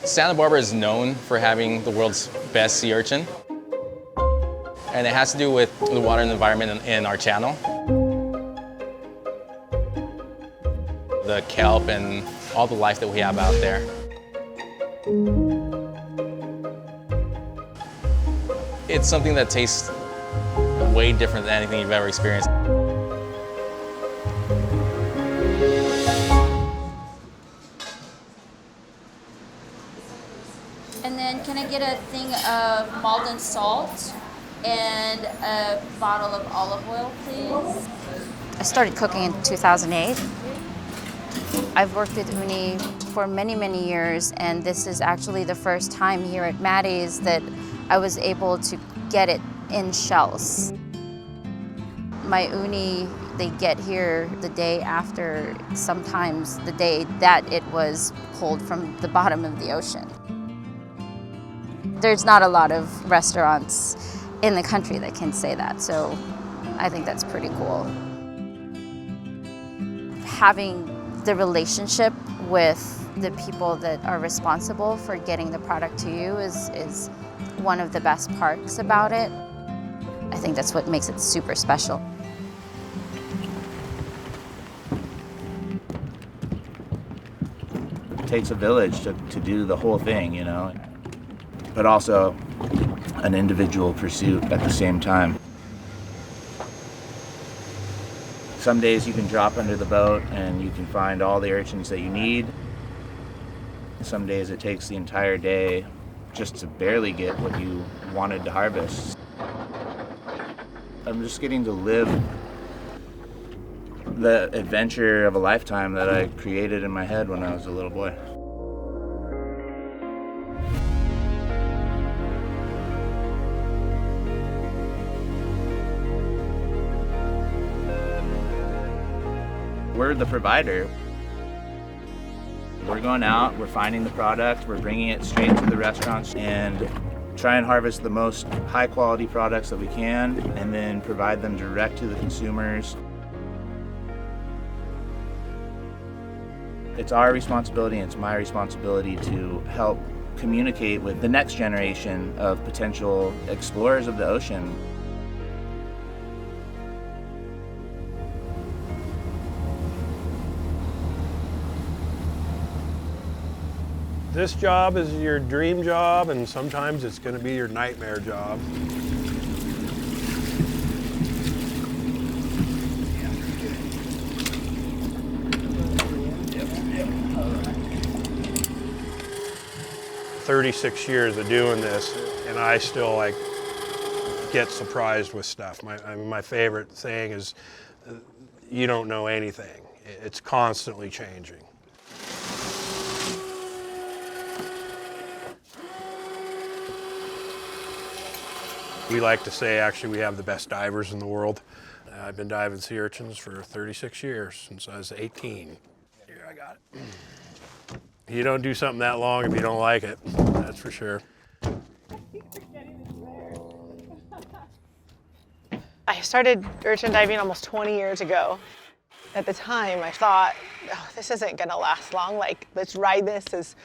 Santa Barbara is known for having the world's best sea urchin. And it has to do with the water and the environment in our channel. The kelp and all the life that we have out there. It's something that tastes way different than anything you've ever experienced. And then can I get a thing of Maldon salt and a bottle of olive oil, please? I started cooking in 2008. I've worked with uni for many, many years, and this is actually the first time here at Mattei's that I was able to get it in shells. My uni, they get here the day after, sometimes the day that it was pulled from the bottom of the ocean. There's not a lot of restaurants in the country that can say that, so I think that's pretty cool. Having the relationship with the people that are responsible for getting the product to you is one of the best parts about it. I think that's what makes it super special. It takes a village to do the whole thing, you know, but also an individual pursuit at the same time. Some days you can drop under the boat and you can find all the urchins that you need. Some days it takes the entire day just to barely get what you wanted to harvest. I'm just getting to live the adventure of a lifetime that I created in my head when I was a little boy. We're the provider. We're going out, we're finding the product, we're bringing it straight to the restaurants and try and harvest the most high quality products that we can and then provide them direct to the consumers. It's our responsibility and it's my responsibility to help communicate with the next generation of potential explorers of the ocean. This job is your dream job, and sometimes it's going to be your nightmare job. "36 years of doing this, and I still get surprised with stuff. My favorite thing is you don't know anything. It's constantly changing. We like to say, actually, we have the best divers in the world. I've been diving sea urchins for 36 years, since I was 18. Here, I got it. You don't do something that long if you don't like it, that's for sure. I started urchin diving almost 20 years ago. At the time, I thought, oh, this isn't gonna last long. Let's ride this as,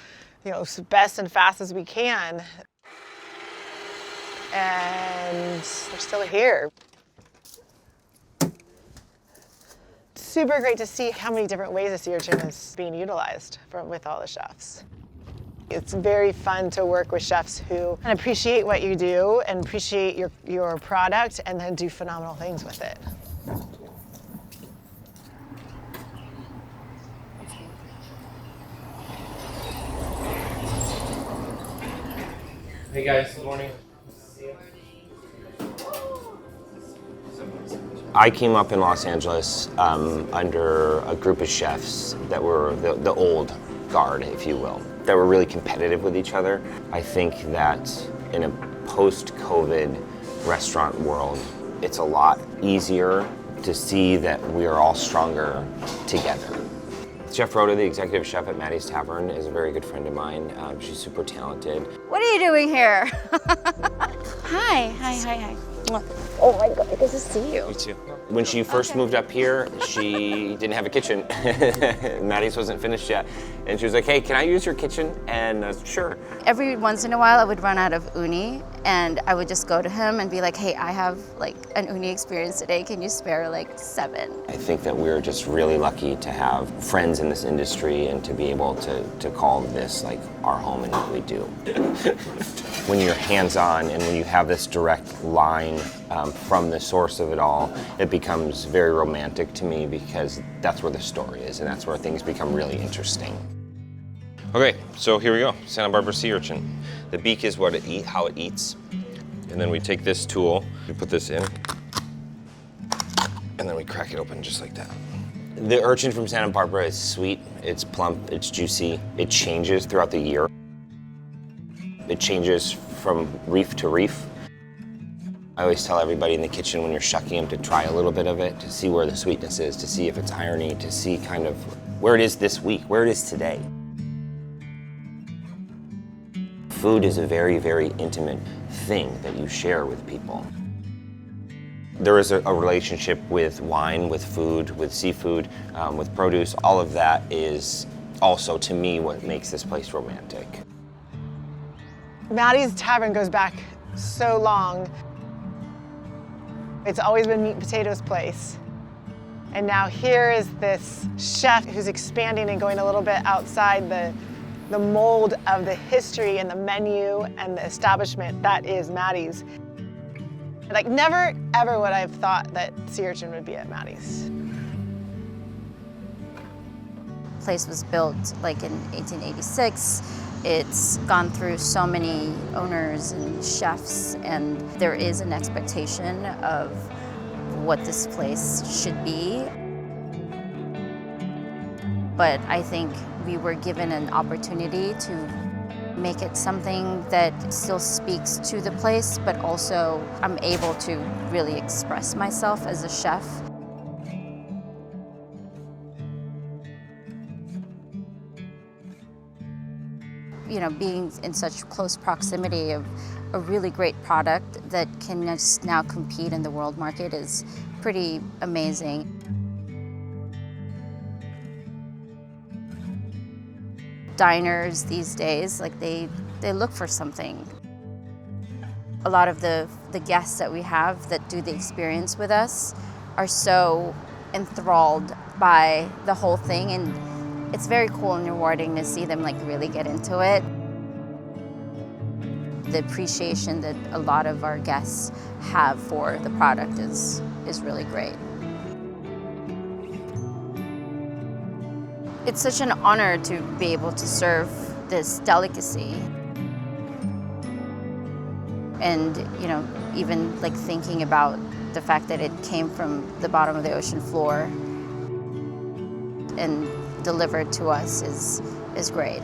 as best and fast as we can. And we're still here. Super great to see how many different ways a sea urchin is being utilized with all the chefs. It's very fun to work with chefs who appreciate what you do and appreciate your product and then do phenomenal things with it. Hey guys, good morning. I came up in Los Angeles under a group of chefs that were the old guard, if you will, that were really competitive with each other. I think that in a post-COVID restaurant world, it's a lot easier to see that we are all stronger together. Chef Rhoda, the executive chef at Mattei's Tavern, is a very good friend of mine. She's super talented. What are you doing here? Hi. Oh my God, good to see you. You too. When she first moved up here, she didn't have a kitchen. Mattei's wasn't finished yet. And she was like, hey, can I use your kitchen? And I was, sure. Every once in a while I would run out of uni and I would just go to him and be like, hey, I have like an uni experience today. Can you spare like 7? I think that we're just really lucky to have friends in this industry and to be able to call this like our home and what we do. When you're hands-on and when you have this direct line from the source of it all, it becomes very romantic to me because that's where the story is and that's where things become really interesting. Okay, so here we go, Santa Barbara sea urchin. The beak is what how it eats. And then we take this tool, we put this in, and then we crack it open just like that. The urchin from Santa Barbara is sweet, it's plump, it's juicy. It changes throughout the year. It changes from reef to reef. I always tell everybody in the kitchen when you're shucking them to try a little bit of it, to see where the sweetness is, to see if it's irony, to see kind of where it is this week, where it is today. Food is a very, very intimate thing that you share with people. There is a relationship with wine, with food, with seafood, with produce. All of that is also, to me, what makes this place romantic. Mattei's Tavern goes back so long. It's always been meat and potatoes place. And now here is this chef who's expanding and going a little bit outside the mold of the history and the menu and the establishment that is Mattei's. Like never ever would I have thought that sea urchin would be at Mattei's. The place was built like in 1886. It's gone through so many owners and chefs, and there is an expectation of what this place should be. But I think we were given an opportunity to make it something that still speaks to the place, but also I'm able to really express myself as a chef. You know, being in such close proximity of a really great product that can just now compete in the world market is pretty amazing. Diners these days, like they look for something. A lot of the guests that we have that do the experience with us are so enthralled by the whole thing, and it's very cool and rewarding to see them like really get into it. The appreciation that a lot of our guests have for the product is really great. It's such an honor to be able to serve this delicacy. And, you know, even like thinking about the fact that it came from the bottom of the ocean floor and delivered to us is great.